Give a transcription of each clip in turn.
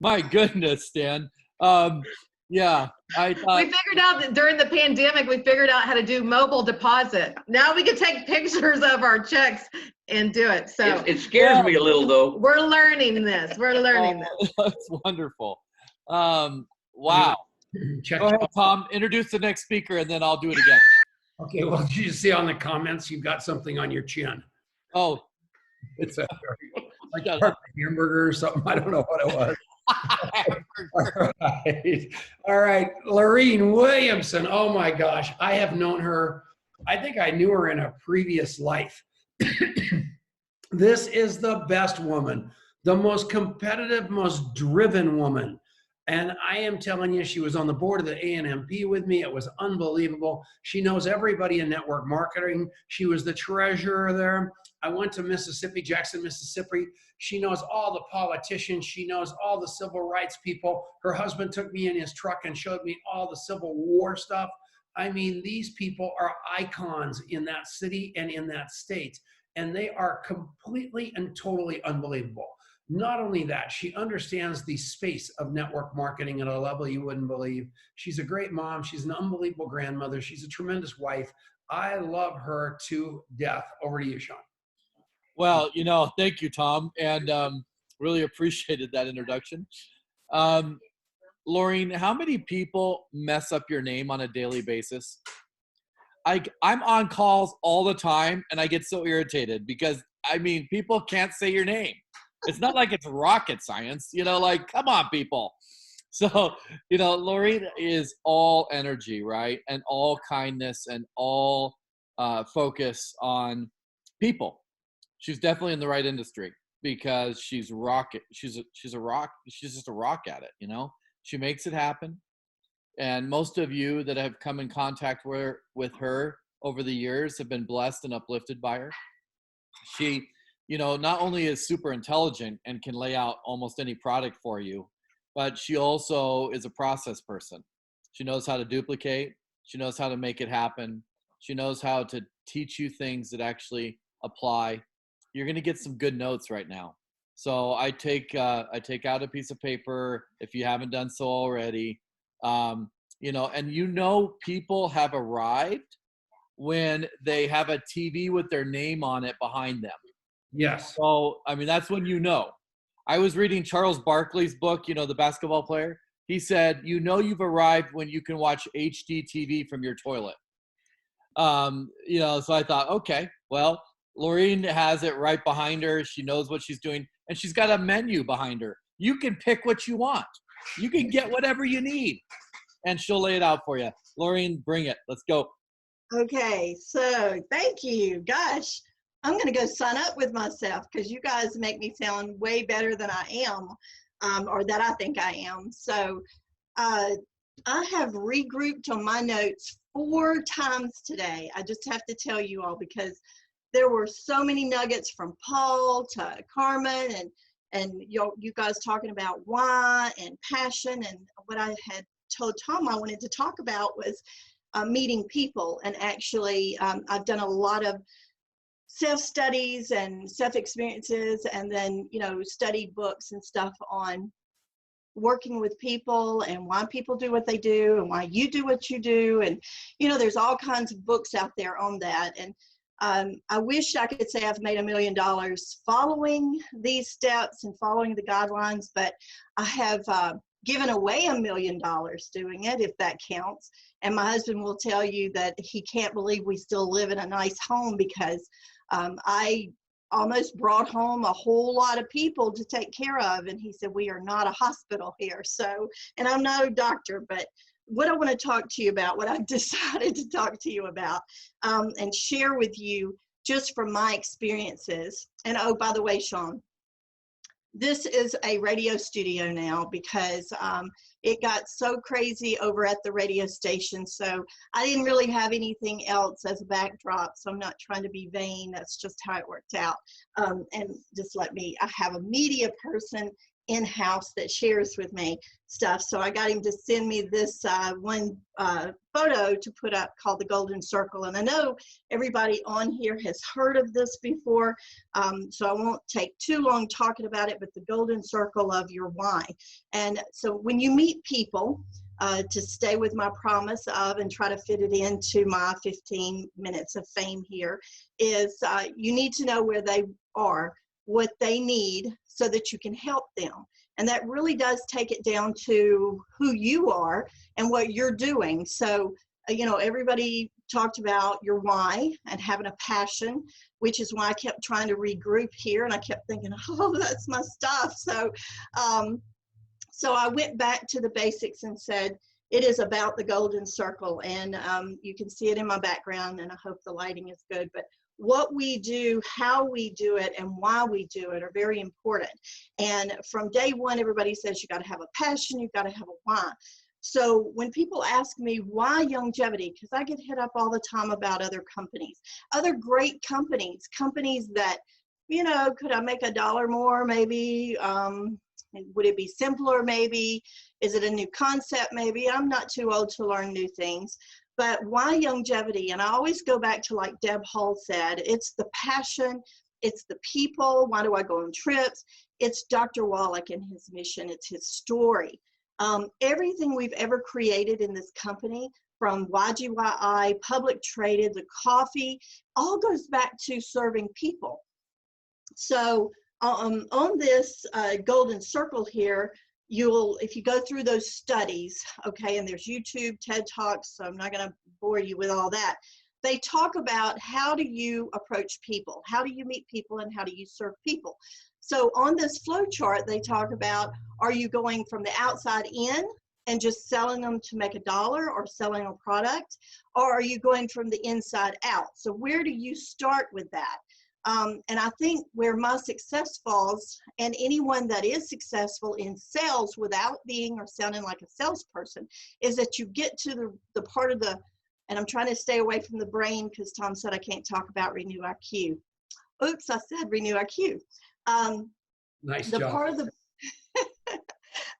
My goodness, Dan. Yeah, I We thought, figured out that during the pandemic, we figured out how to do mobile deposit. Now we can take pictures of our checks and do it. So It scares me a little, though. we're learning this. We're learning this. that's wonderful. Wow. Check. Go ahead, Tom. Introduce the next speaker, and then I'll do it again. Okay, well, did you see on the comments you've got something on your chin? Oh, It's a like part of a hamburger or something. I don't know what it was. All right. Larene Williamson. Oh my gosh. I have known her. I think I knew her in a previous life. This is the best woman, the most competitive, most driven woman. And I am telling you, she was on the board of the ANMP with me. It was unbelievable. She knows everybody in network marketing. She was the treasurer there. I went to Mississippi, Jackson, Mississippi. She knows all the politicians. She knows all the civil rights people. Her husband took me in his truck and showed me all the Civil War stuff. I mean, these people are icons in that city and in that state. And they are completely and totally unbelievable. Not only that, she understands the space of network marketing at a level you wouldn't believe. She's a great mom. She's an unbelievable grandmother. She's a tremendous wife. I love her to death. Over to you, Sean. well, thank you, Tom, and really appreciated that introduction. Larene, how many people mess up your name on a daily basis? I'm on calls all the time, and I get so irritated because, people can't say your name. It's not like it's rocket science, come on, people. So, Larene is all energy, right? And all kindness and all focus on people. She's definitely in the right industry because she's rocket. She's a rock. She's just a rock at it, She makes it happen. And most of you that have come in contact with her over the years have been blessed and uplifted by her. She, not only is super intelligent and can lay out almost any product for you, but she also is a process person. She knows how to duplicate. She knows how to make it happen. She knows how to teach you things that actually apply. You're going to get some good notes right now. So I take out a piece of paper if you haven't done so already. And people have arrived when they have a TV with their name on it behind them. Yes. So, that's when I was reading Charles Barkley's book, the basketball player. He said, you've arrived when you can watch HD TV from your toilet. So I thought, okay, well, Larene has it right behind her. She knows what she's doing, and she's got a menu behind her. You can pick what you want. You can get whatever you need, and she'll lay it out for you. Larene, bring it. Let's go. Okay, so thank you. Gosh, I'm going to go sign up with myself because you guys make me sound way better than I am, or that I think I am. So I have regrouped on my notes 4 times today. I just have to tell you all because there were so many nuggets from Paul to Carmen and you guys talking about why and passion. And what I had told Tom I wanted to talk about was meeting people. And actually, I've done a lot of self-studies and self-experiences, and then, studied books and stuff on working with people and why people do what they do and why you do what you do. And, there's all kinds of books out there on that. And I wish I could say I've made $1 million following these steps and following the guidelines, but I have given away $1 million doing it, if that counts. And my husband will tell you that he can't believe we still live in a nice home because I almost brought home a whole lot of people to take care of. And he said, we are not a hospital here. So, and I'm no doctor, but what I want to talk to you about, what I've decided to talk to you about and share with you just from my experiences. And oh, by the way, Sean, this is a radio studio now because it got so crazy over at the radio station. So I didn't really have anything else as a backdrop. So I'm not trying to be vain. That's just how it worked out. And just I have a media person in-house that shares with me stuff. So I got him to send me this one photo to put up called the Golden Circle. And I know everybody on here has heard of this before, so I won't take too long talking about it, but the Golden Circle of your why. And so when you meet people, to stay with my promise of and try to fit it into my 15 minutes of fame here, is you need to know where they are, what they need, so that you can help them. And that really does take it down to who you are and what you're doing. So, you know, everybody talked about your why and having a passion, which is why I kept trying to regroup here. And I kept thinking, oh, that's my stuff. So, so I went back to the basics and said, it is about the Golden Circle. And you can see it in my background, and I hope the lighting is good. But what we do, how we do it, and why we do it are very important. And from day one, everybody says you got to have a passion, you've got to have a why. So when people ask me why longevity, because I get hit up all the time about other companies, other great companies, companies that, you know, could I make $1 more? Maybe. Would it be simpler? Maybe. Is it a new concept? Maybe. I'm not too old to learn new things. But why longevity? And I always go back to, like Deb Hull said, it's the passion, it's the people. Why do I go on trips? It's Dr. Wallach and his mission. It's his story. Everything we've ever created in this company, from YGYI, public traded, the coffee, all goes back to serving people. So on this Golden Circle here, if you go through those studies, okay, and there's YouTube, TED Talks, so I'm not going to bore you with all that. They talk about how do you approach people, how do you meet people, and how do you serve people. So on this flow chart, they talk about, are you going from the outside in and just selling them to make $1 or selling a product, or are you going from the inside out? So where do you start with that? And I think where my success falls, and anyone that is successful in sales without being or sounding like a salesperson, is that you get to the part of the, and I'm trying to stay away from the brain because Tom said I can't talk about Renew IQ. Oops, I said Renew IQ. Nice the job. part of the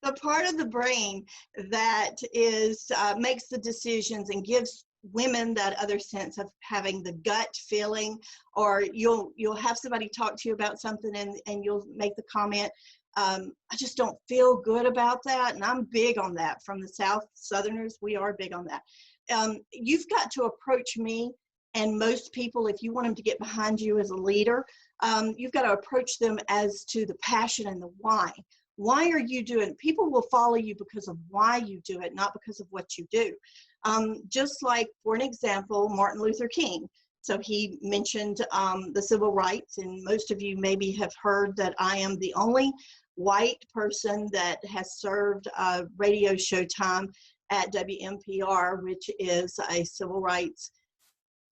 the part of the brain that is makes the decisions and gives women that other sense of having the gut feeling, or you'll have somebody talk to you about something and you'll make the comment, I just don't feel good about that. And I'm big on that. From the South, Southerners, we are big on that. You've got to approach me and most people, if you want them to get behind you as a leader, you've got to approach them as to the passion and the why. Why are you doing it? People will follow you because of why you do it, not because of what you do. Just like, for an example, Martin Luther King. So he mentioned the civil rights, and most of you maybe have heard that I am the only white person that has served radio show time at WMPR, which is a civil rights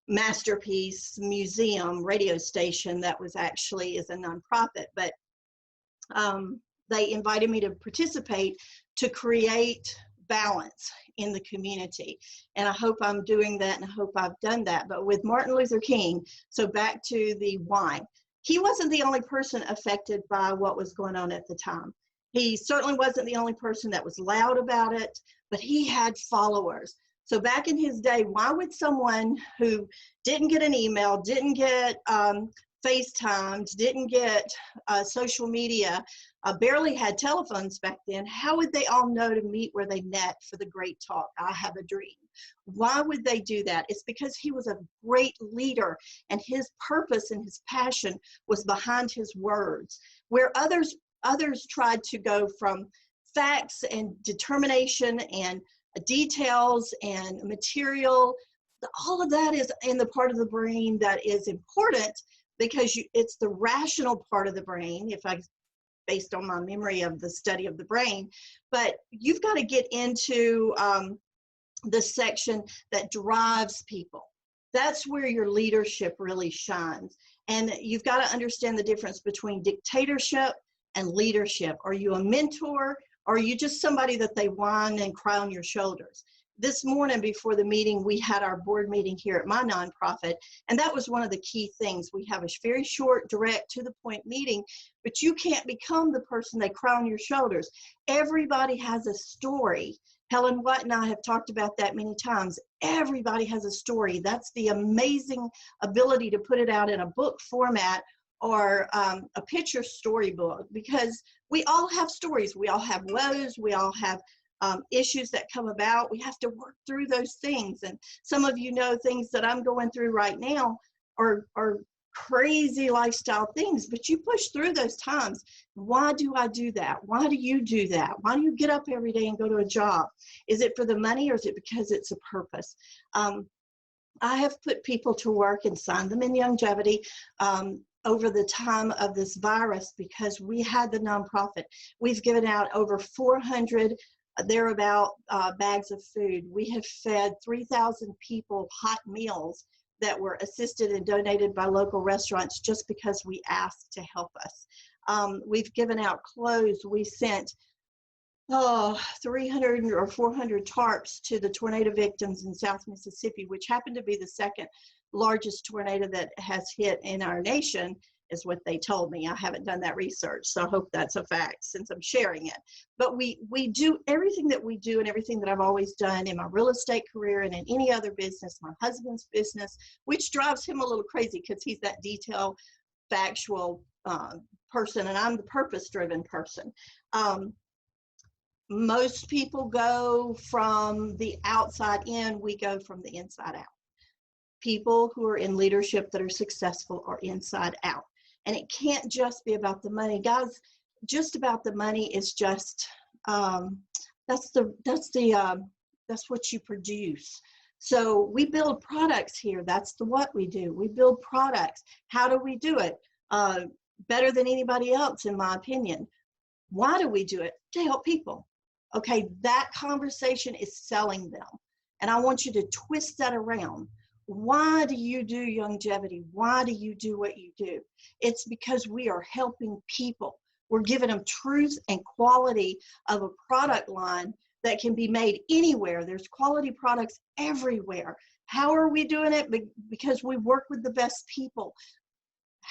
masterpiece museum radio station that was actually is a nonprofit. But they invited me to participate to create balance in the community. And I hope I'm doing that, and I hope I've done that. But with Martin Luther King, so back to the why. He wasn't the only person affected by what was going on at the time. He certainly wasn't the only person that was loud about it, but he had followers. So back in his day, why would someone who didn't get an email, didn't get FaceTimes, didn't get social media, barely had telephones back then, how would they all know to meet where they met for the great talk, I Have a Dream? Why would they do that? It's because he was a great leader, and his purpose and his passion was behind his words. Where others tried to go from facts and determination and details and material, all of that is in the part of the brain that is important, because it's the rational part of the brain, based on my memory of the study of the brain. But you've got to get into the section that drives people. That's where your leadership really shines. And you've got to understand the difference between dictatorship and leadership. Are you a mentor, or are you just somebody that they whine and cry on your shoulders? this morning before the meeting, we had our board meeting here at my nonprofit, and that was one of the key things. We have a very short, direct, to the point meeting, but you can't become the person they cry on your shoulders. Everybody has a story. Helen White and I have talked about that many times. Everybody has a story. That's the amazing ability to put it out in a book format or a picture storybook, because we all have stories. We all have woes. We all have issues that come about. We have to work through those things. And some of you know things that I'm going through right now are crazy lifestyle things, but you push through those times. Why do I do that? Why do you do that? Why do you get up every day and go to a job? Is it for the money, or is it because it's a purpose? I have put people to work and signed them in longevity over the time of this virus, because we had the nonprofit. We've given out over 400 thereabout bags of food. We have fed 3,000 people hot meals that were assisted and donated by local restaurants just because we asked to help us. We've given out clothes. We sent 300 or 400 tarps to the tornado victims in South Mississippi, which happened to be the second largest tornado that has hit in our nation, is what they told me. I haven't done that research, so I hope that's a fact since I'm sharing it. But we do everything that we do, and everything that I've always done in my real estate career and in any other business, my husband's business, which drives him a little crazy because he's that detail, factual person, and I'm the purpose-driven person. Most people go from the outside in, we go from the inside out. People who are in leadership that are successful are inside out. And it can't just be about the money. Guys, just about the money is just, that's what you produce. So we build products here. That's what we do. We build products. How do we do it? Better than anybody else, in my opinion. Why do we do it? To help people. Okay, that conversation is selling them. And I want you to twist that around. Why do you do longevity? Why do you do what you do? It's because we are helping people. We're giving them truth and quality of a product line that can be made anywhere. There's quality products everywhere. How are we doing it? Because we work with the best people.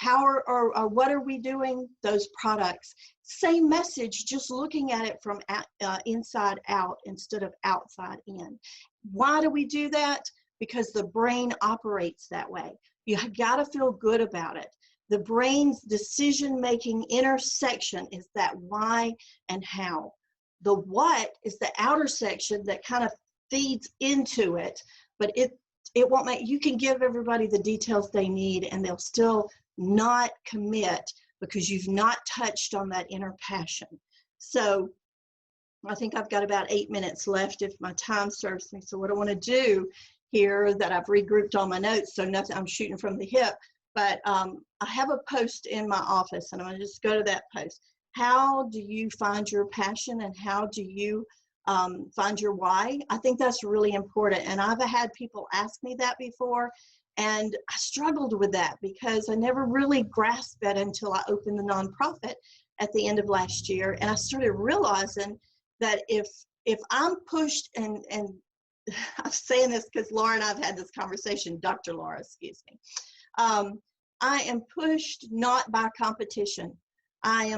What are we doing? Those products. Same message, just looking at it from inside out instead of outside in. Why do we do that? Because the brain operates that way. You got to feel good about it. The brain's decision-making intersection is that why and how. The what is the outer section that kind of feeds into it, but it won't make, you can give everybody the details they need and they'll still not commit because you've not touched on that inner passion. So I think I've got about 8 minutes left if my time serves me. So what I want to do here, that I've regrouped all my notes, so nothing, I'm shooting from the hip, but I have a post in my office, and I'm going to just go to that post. How do you find your passion, and how do you find your why? I think that's really important, and I've had people ask me that before, and I struggled with that because I never really grasped that until I opened the nonprofit at the end of last year, and I started realizing that if I'm pushed, and I'm saying this because Laura and I've had this conversation, Dr. Laura, excuse me. I am pushed not by competition. I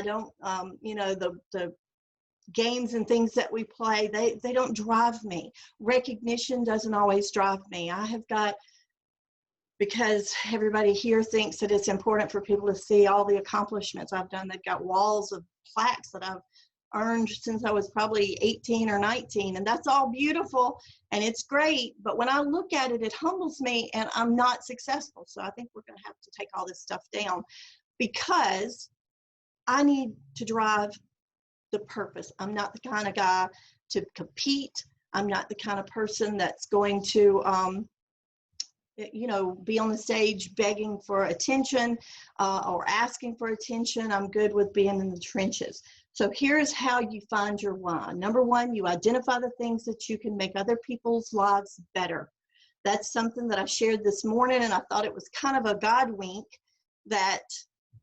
don't, the games and things that we play, they don't drive me. Recognition doesn't always drive me. I have got, because everybody here thinks that it's important for people to see all the accomplishments I've done. They've got walls of plaques that I've earned since I was probably 18 or 19, and that's all beautiful and it's great, but when I look at it, it humbles me and I'm not successful. So I think we're going to have to take all this stuff down because I need to drive the purpose. I'm not the kind of guy to compete. I'm not the kind of person that's going to be on the stage begging for attention or asking for attention. I'm good with being in the trenches. So here's how you find your why. Number one, you identify the things that you can make other people's lives better. That's something that I shared this morning, and I thought it was kind of a God wink that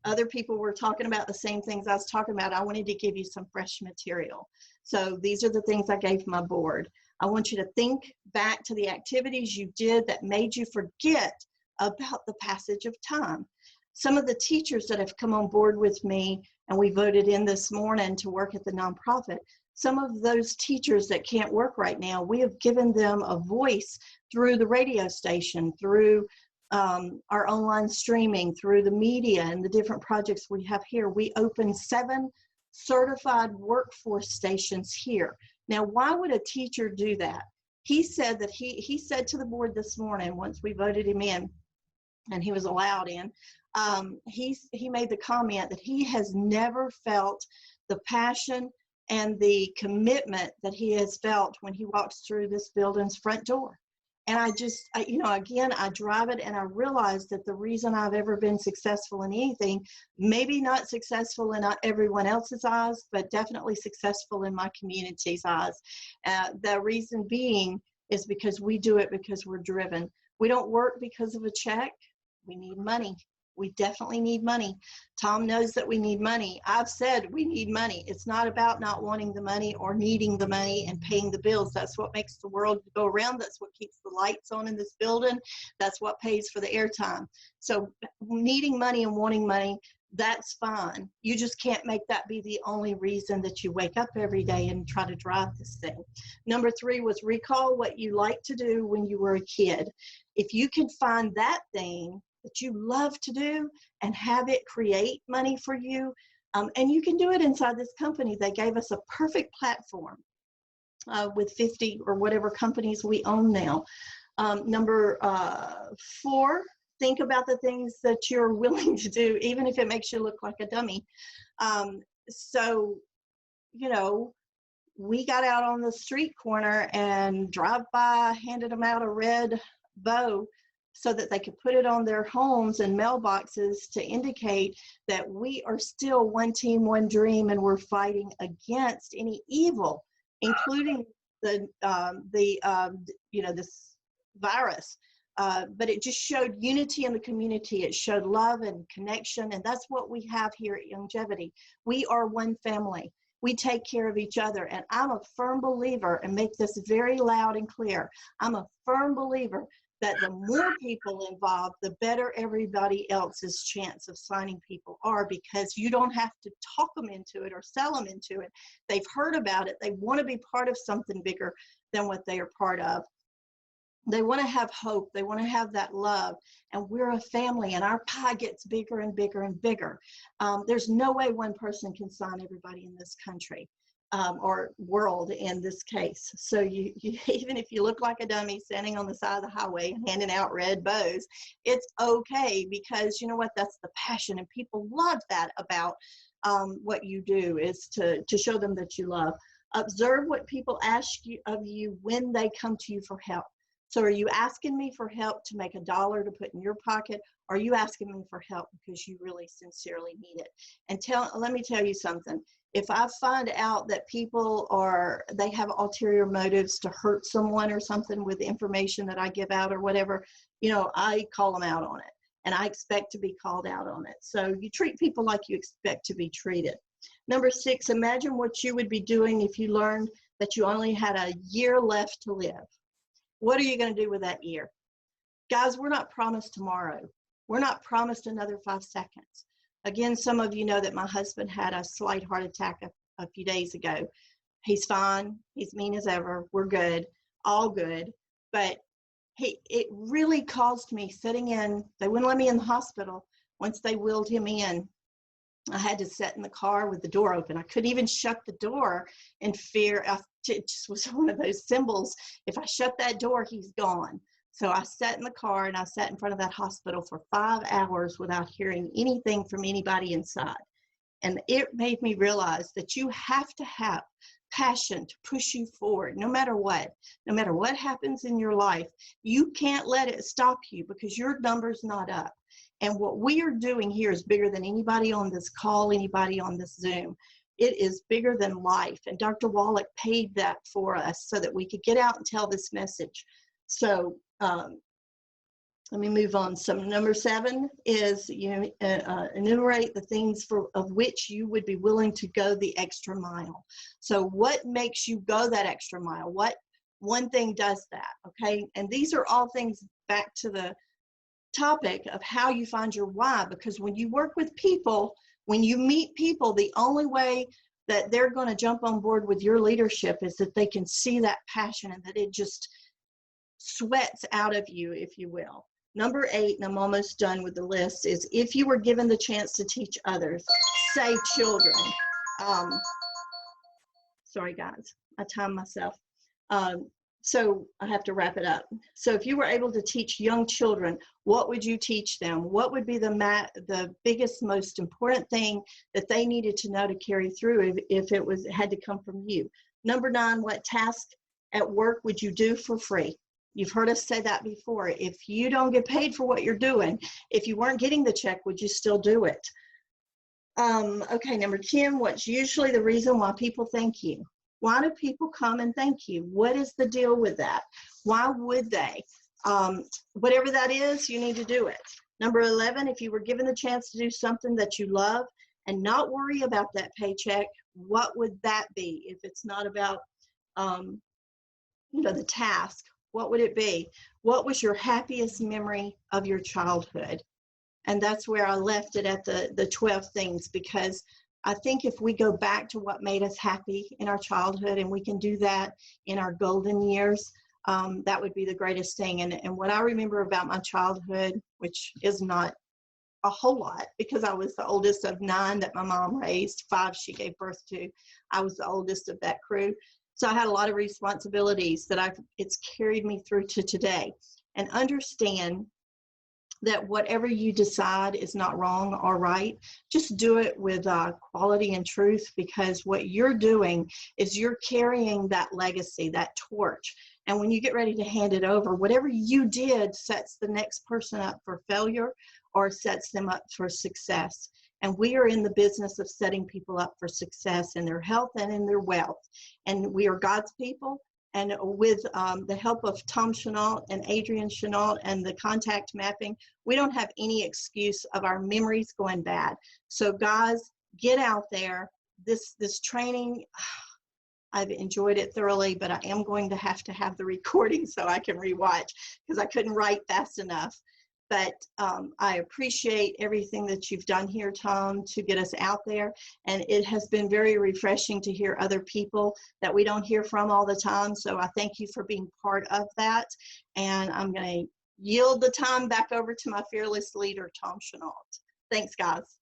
Other people were talking about the same things I was talking about. I wanted to give you some fresh material. So these are the things I gave my board. I want you to think back to the activities you did that made you forget about the passage of time. Some of the teachers that have come on board with me, and we voted in this morning to work at the nonprofit, some of those teachers that can't work right now, we have given them a voice through the radio station, through our online streaming, through the media and the different projects we have here. We opened 7 certified workforce stations here. Now, why would a teacher do that? He said that he said to the board this morning, once we voted him in, and he was allowed in, he made the comment that he has never felt the passion and the commitment that he has felt when he walks through this building's front door. And again, I drive it and I realize that the reason I've ever been successful in anything, maybe not successful in everyone else's eyes, but definitely successful in my community's eyes. The reason being is because we do it because we're driven. We don't work because of a check. We need money. We definitely need money. Tom knows that we need money. I've said we need money. It's not about not wanting the money or needing the money and paying the bills. That's what makes the world go around. That's what keeps the lights on in this building. That's what pays for the airtime. So needing money and wanting money, that's fine. You just can't make that be the only reason that you wake up every day and try to drive this thing. Number 3 was recall what you liked to do when you were a kid. If you can find that thing that you love to do and have it create money for you, and you can do it inside this company. They gave us a perfect platform with 50 or whatever companies we own now. Number 4, think about the things that you're willing to do, even if it makes you look like a dummy. We got out on the street corner and drive by, handed them out a red bow so that they could put it on their homes and mailboxes to indicate that we are still one team, one dream, and we're fighting against any evil, including this virus. But it just showed unity in the community. It showed love and connection, and that's what we have here at Longevity. We are one family. We take care of each other, and I'm a firm believer, and make this very loud and clear, I'm a firm believer that the more people involved, the better everybody else's chance of signing people are, because you don't have to talk them into it or sell them into it. They've heard about it. They want to be part of something bigger than what they are part of. They want to have hope. They want to have that love. And we're a family, and our pie gets bigger and bigger and bigger. There's no way one person can sign everybody in this country. Or world in this case. So you even if you look like a dummy standing on the side of the highway and handing out red bows, it's okay, because you know what, that's the passion, and people love that about what you do, is to show them that you love. Observe what people ask you of you when they come to you for help. So are you asking me for help to make $1 to put in your pocket? Or are you asking me for help because you really sincerely need it? And let me tell you something. If I find out that people they have ulterior motives to hurt someone or something with the information that I give out or whatever, I call them out on it, and I expect to be called out on it. So you treat people like you expect to be treated. Number 6, imagine what you would be doing if you learned that you only had a year left to live. What are you going to do with that year? Guys, we're not promised tomorrow. We're not promised another 5 seconds. Again, some of you know that my husband had a slight heart attack a few days ago. He's fine. He's mean as ever. We're good. All good. But it really caused me sitting in. They wouldn't let me in the hospital. Once they wheeled him in, I had to sit in the car with the door open. I couldn't even shut the door in fear. It just was one of those symbols. If I shut that door, he's gone. So I sat in the car and I sat in front of that hospital for 5 hours without hearing anything from anybody inside. And it made me realize that you have to have passion to push you forward, no matter what happens in your life. You can't let it stop you, because your number's not up. And what we are doing here is bigger than anybody on this call, anybody on this Zoom. It is bigger than life. And Dr. Wallach paid that for us so that we could get out and tell this message. So Let me move on. So number 7 is enumerate the things of which you would be willing to go the extra mile. So what makes you go that extra mile? What one thing does that? Okay, and these are all things back to the topic of how you find your why, because when you work with people, when you meet people, the only way that they're going to jump on board with your leadership is that they can see that passion and that it just sweats out of you, if you will. Number 8, and I'm almost done with the list, is if you were given the chance to teach others, say children. Sorry guys, I timed myself. So I have to wrap it up. So if you were able to teach young children, what would you teach them? What would be the biggest, most important thing that they needed to know to carry through if it had to come from you? Number 9, what task at work would you do for free? You've heard us say that before. If you don't get paid for what you're doing, if you weren't getting the check, would you still do it? Okay, number 10, what's usually the reason why people thank you? Why do people come and thank you? What is the deal with that? Why would they? Whatever that is, you need to do it. Number 11, if you were given the chance to do something that you love and not worry about that paycheck, what would that be? If it's not about, the task, what would it be? What was your happiest memory of your childhood? And that's where I left it at the 12 things, because I think if we go back to what made us happy in our childhood and we can do that in our golden years, that would be the greatest thing. And what I remember about my childhood, which is not a whole lot because I was the oldest of 9 that my mom raised, 5 she gave birth to. I was the oldest of that crew. So I had a lot of responsibilities that it's carried me through to today. And understand that whatever you decide is not wrong or right, just do it with quality and truth, because what you're doing is you're carrying that legacy, that torch. And when you get ready to hand it over, whatever you did sets the next person up for failure or sets them up for success. And we are in the business of setting people up for success in their health and in their wealth. And we are God's people. And with the help of Tom Chenault and Adrian Chenault and the contact mapping, we don't have any excuse of our memories going bad. So guys, get out there. This training, I've enjoyed it thoroughly, but I am going to have the recording so I can rewatch because I couldn't write fast enough. But I appreciate everything that you've done here, Tom, to get us out there. And it has been very refreshing to hear other people that we don't hear from all the time. So I thank you for being part of that. And I'm going to yield the time back over to my fearless leader, Tom Chenault. Thanks, guys.